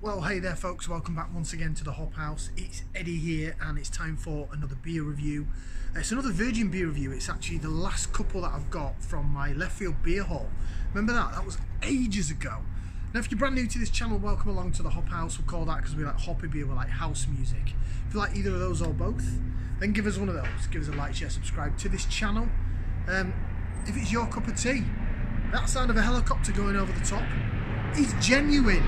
Well, hey there folks, welcome back once again to the Hop House. It's Eddie here and it's time for another beer review. It's another virgin beer review. It's actually the last couple that I've got from my Leftfield Beer haul. Remember that? That was ages ago. Now if you're brand new to this channel, welcome along to the Hop House. We'll call that because we like hoppy beer, we like house music. If you like either of those or both, then give us one of those. Give us a like, share, subscribe to this channel. If it's your cup of tea, that sound of a helicopter going over the top is genuine.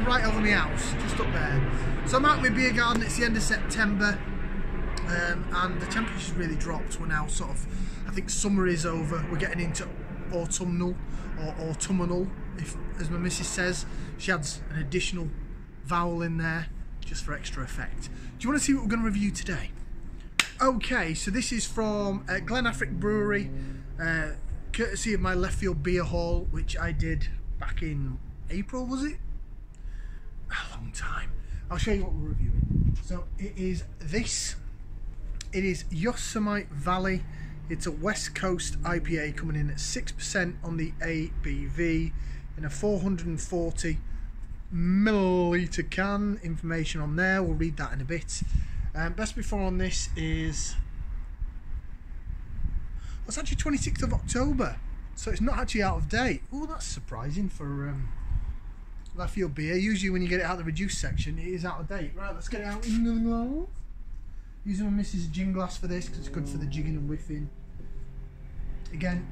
Right over my house, just up there. So I'm out in my beer garden. It's the end of September, and the temperature's really dropped. We're now sort of, I think summer is over. We're getting into autumnal, or autumnal, if, as my missus says. She adds an additional vowel in there just for extra effect. Do you want to see what we're going to review today? Okay, so this is from Glen Affric Brewery, courtesy of my Leftfield Beer haul, which I did back in April, was it? A long time. I'll show you what we're reviewing. So it is this. It is Yosemite Valley. It's a West Coast IPA coming in at 6% on the ABV in a 440 milliliter can. Information on there. We'll read that in a bit. Best before on this is, well, it's actually 26th of October, so it's not actually out of date. Oh, that's surprising for Leftfield Beer. Usually when you get it out of the reduced section, it is out of date. Right, let's get it out in the glass. Using my missus' gin glass for this because it's good for the jigging and whiffing. Again,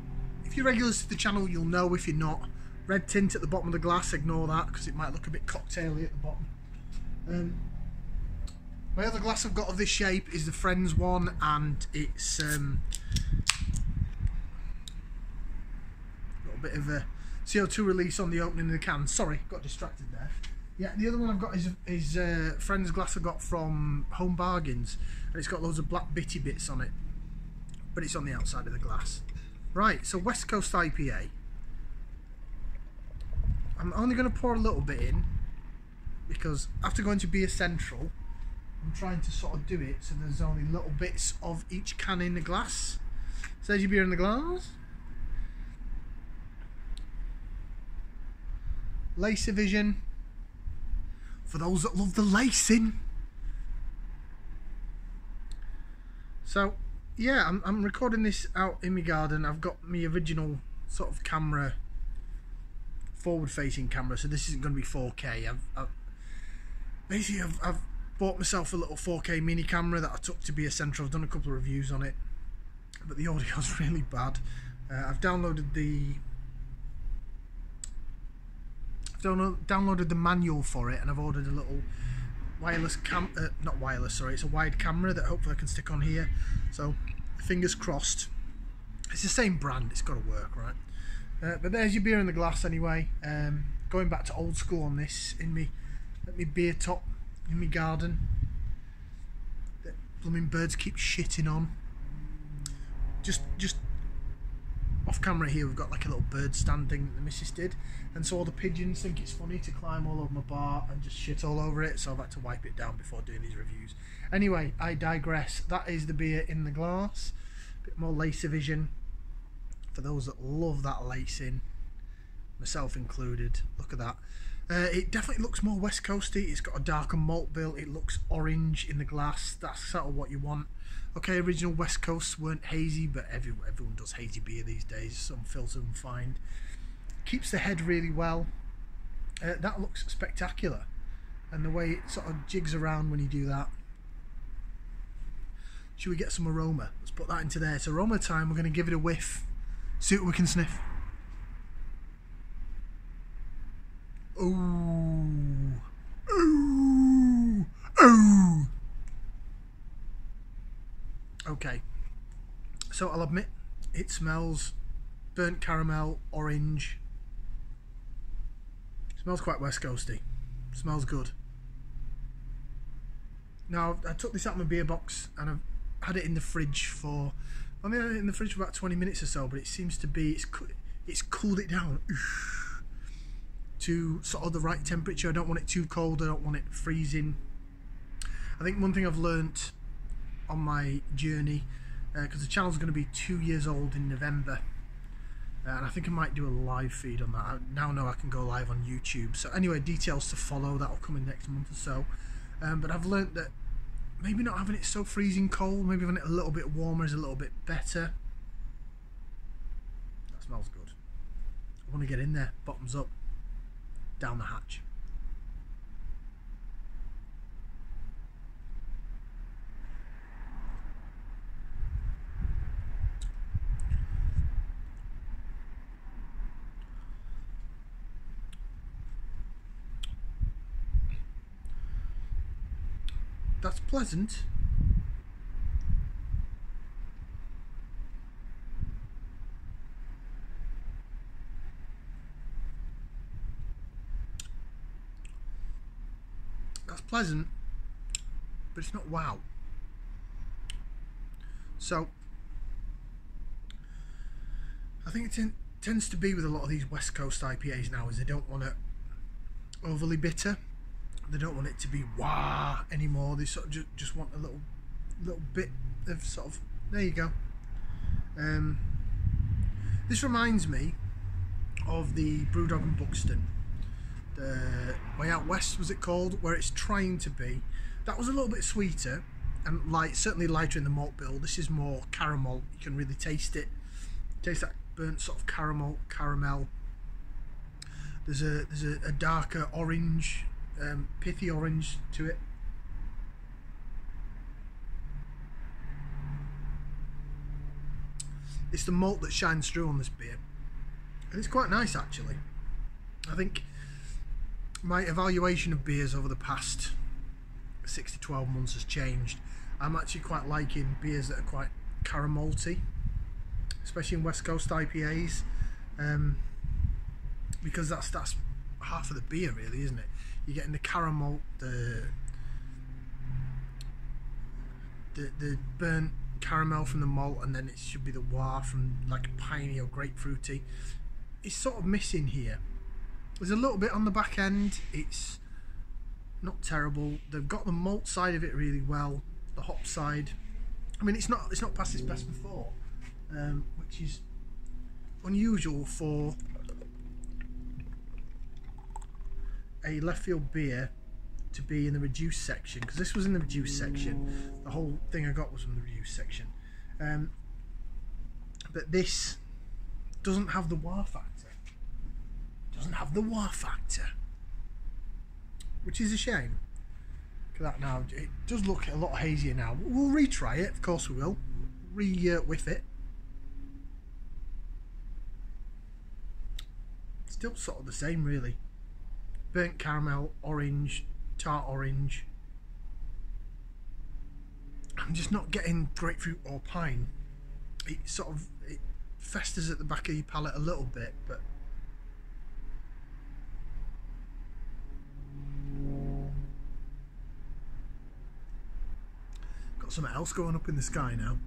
if you're regulars to the channel, you'll know. If you're not, red tint at the bottom of the glass, ignore that because it might look a bit cocktaily at the bottom. My other glass I've got of this shape is the Friends one, and it's got a bit of a CO2 release on the opening of the can. Sorry, got distracted there. Yeah, the other one I've got is Friends glass I got from Home Bargains, and it's got loads of black bitty bits on it, but it's on the outside of the glass. Right, so West Coast IPA. I'm only going to pour a little bit in because after going to Beer Central, I'm trying to sort of do it so there's only little bits of each can in the glass. So there's your beer in the glass. Lacer vision for those that love the lacing. So yeah, I'm recording this out in my garden. I've got my original sort of camera, forward facing camera, so this isn't going to be 4K. I've bought myself a little 4K mini camera that I took to Beer Central. I've done a couple of reviews on it, but the audio's really bad. I've downloaded the manual for it, and I've ordered a little wireless not wireless, sorry, it's a wide camera that hopefully I can stick on here, so fingers crossed. It's the same brand, it's got to work, right? But there's your beer in the glass anyway. Going back to old school on this, in me beer top in my garden that blooming birds keep shitting on. Just off camera here, we've got like a little bird stand thing that the missus did, and so all the pigeons think it's funny to climb all over my bar and just shit all over it, so I've had to wipe it down before doing these reviews. Anyway, I digress. That is the beer in the glass. A bit more lacer vision for those that love that lacing, myself included. Look at that. It definitely looks more West Coasty. It's got a darker malt bill. It looks orange in the glass. That's sort of what you want. Okay, original West Coasts weren't hazy, but everyone does hazy beer these days. Some filter and find. Keeps the head really well. That looks spectacular, and the way it sort of jigs around when you do that. Should we get some aroma? Let's put that into there. It's aroma time. We're going to give it a whiff. See what we can sniff. Ooh. Ooh. Ooh. Okay, so I'll admit it smells burnt caramel, orange. Smells quite West Coasty. Smells good. Now I took this out of my beer box and I've had it in the fridge for, I mean, I had it in the fridge for about 20 minutes or so, but it seems to be it's cooled it down to sort of the right temperature. I don't want it too cold. I don't want it freezing. I think one thing I've learnt on my journey, because the channel's going to be 2 years old in November, and I think I might do a live feed on that. I now know I can go live on YouTube. So anyway, details to follow. That'll come in next month or so. But I've learnt that maybe not having it so freezing cold, maybe having it a little bit warmer is a little bit better. That smells good. I want to get in there, bottoms up, down the hatch. That's pleasant. That's pleasant, but it's not wow. So I think it tends to be with a lot of these West Coast IPAs now, is they don't want it overly bitter. They don't want it to be wah anymore. They sort of just want a little bit of sort of, there you go. This reminds me of the Brewdog and Buxton. The Way Out West was it called, where it's trying to be. That was a little bit sweeter and light, certainly lighter in the malt bill. This is more caramel. You can really taste it. Taste that burnt sort of caramel. There's a darker orange. Pithy orange to it. It's the malt that shines through on this beer, and it's quite nice actually. I think my evaluation of beers over the past 6 to 12 months has changed. I'm actually quite liking beers that are quite caramelty, especially in West Coast IPAs, because that's half of the beer really, isn't it? You're getting the caramel, the burnt caramel from the malt, and then it should be the wah from like a piney or grapefruity. It's sort of missing here. There's a little bit on the back end. It's not terrible. They've got the malt side of it really well. The hop side, I mean, it's not past its best before, which is unusual for a Leftfield beer to be in the reduced section, because this was in the reduced section. The whole thing I got was in the reduced section, but this doesn't have the wow factor. Doesn't have the wow factor, which is a shame. Look at that now. It does look a lot hazier now. We'll retry it, of course we will. Whiff it. Still sort of the same really. Burnt caramel, orange, tart orange. I'm just not getting grapefruit or pine. It festers at the back of your palate a little bit, but got something else going up in the sky now.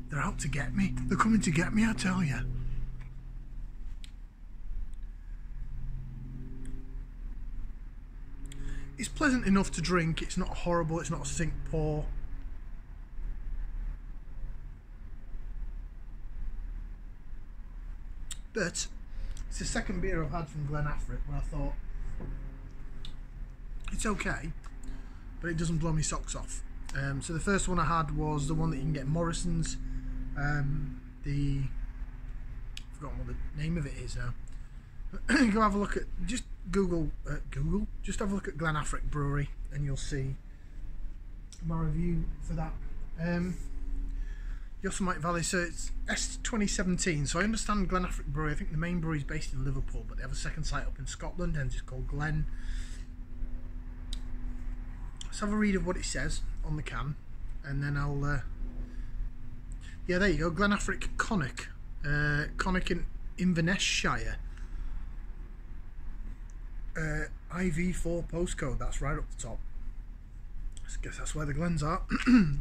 They're out to get me. They're coming to get me, I tell you. It's pleasant enough to drink. It's not horrible. It's not a sink pour. But it's the second beer I've had from Glen where I thought it's okay, but it doesn't blow me socks off. So the first one I had was the one that you can get in Morrison's. I've forgotten what the name of it is now. Go have a look at, just Google, just have a look at Glen Affric Brewery and you'll see my review for that. Yosemite Valley, so it's S2017, so I understand Glen Affric Brewery, I think the main brewery is based in Liverpool, but they have a second site up in Scotland and it's called Glen. Let's have a read of what it says on the can, and then I'll, yeah, there you go, Glen Affric Connacht, Connacht in Inverness-shire. IV4 postcode, that's right up the top. I guess that's where the Glens are.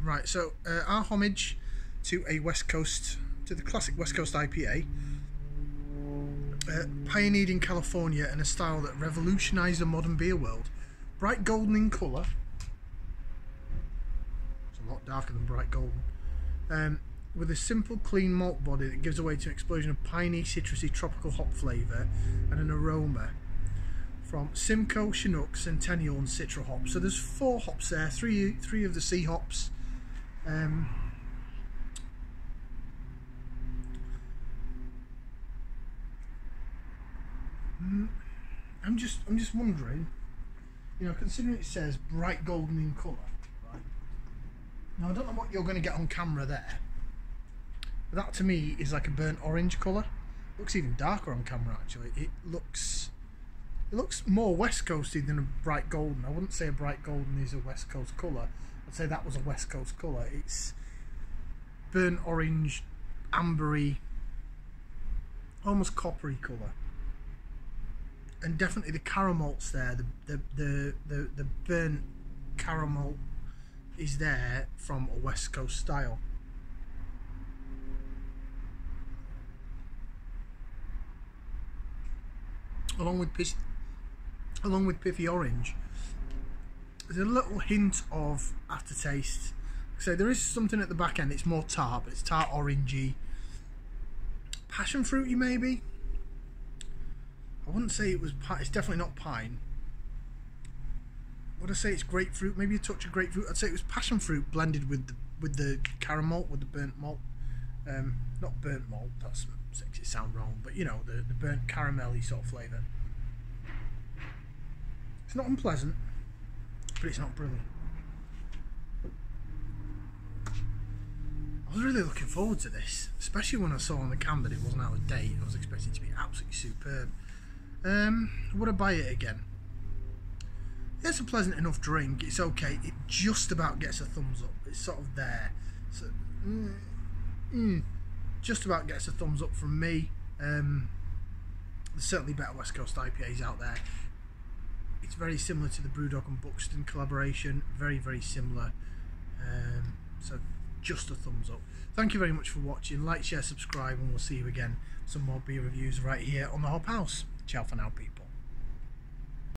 Right, so our homage to the classic West Coast IPA, pioneered in California in a style that revolutionised the modern beer world. Bright golden in colour, it's a lot darker than bright golden. with a simple, clean malt body that gives way to an explosion of piney, citrusy, tropical hop flavour and an aroma from Simcoe, Chinook, Centennial and Citra hops. So there's 4 hops there, three of the C hops. I'm just wondering, you know, considering it says bright golden in colour, right? Now I don't know what you're going to get on camera there. That to me is like a burnt orange colour. Looks even darker on camera actually. It looks more West Coasty than a bright golden. I wouldn't say a bright golden is a West Coast colour. I'd say that was a West Coast colour. It's burnt orange, ambery, almost coppery colour. And definitely the caramel's there. The burnt caramel is there from a West Coast style. Along with pithy orange, there's a little hint of aftertaste. So there is something at the back end. It's more tart, but it's tart orangey, passion fruity maybe. I wouldn't say it was. It's definitely not pine. Would I say it's grapefruit? Maybe a touch of grapefruit. I'd say it was passion fruit blended with the caramel, with the burnt malt. Not burnt malt. That makes it sound wrong, but you know, the burnt caramelly sort of flavour. It's not unpleasant, but it's not brilliant. I was really looking forward to this, especially when I saw on the can that it wasn't out of date. I was expecting it to be absolutely superb. Would I buy it again? It's a pleasant enough drink. It's okay. It just about gets a thumbs up. It's sort of there. So, just about gets a thumbs up from me. There's certainly better West Coast IPAs out there. It's very similar to the Brewdog and Buxton collaboration. Very, very similar. So just a thumbs up. Thank you very much for watching. Like, share, subscribe, and we'll see you again. Some more beer reviews right here on the Hop House. Ciao for now, people.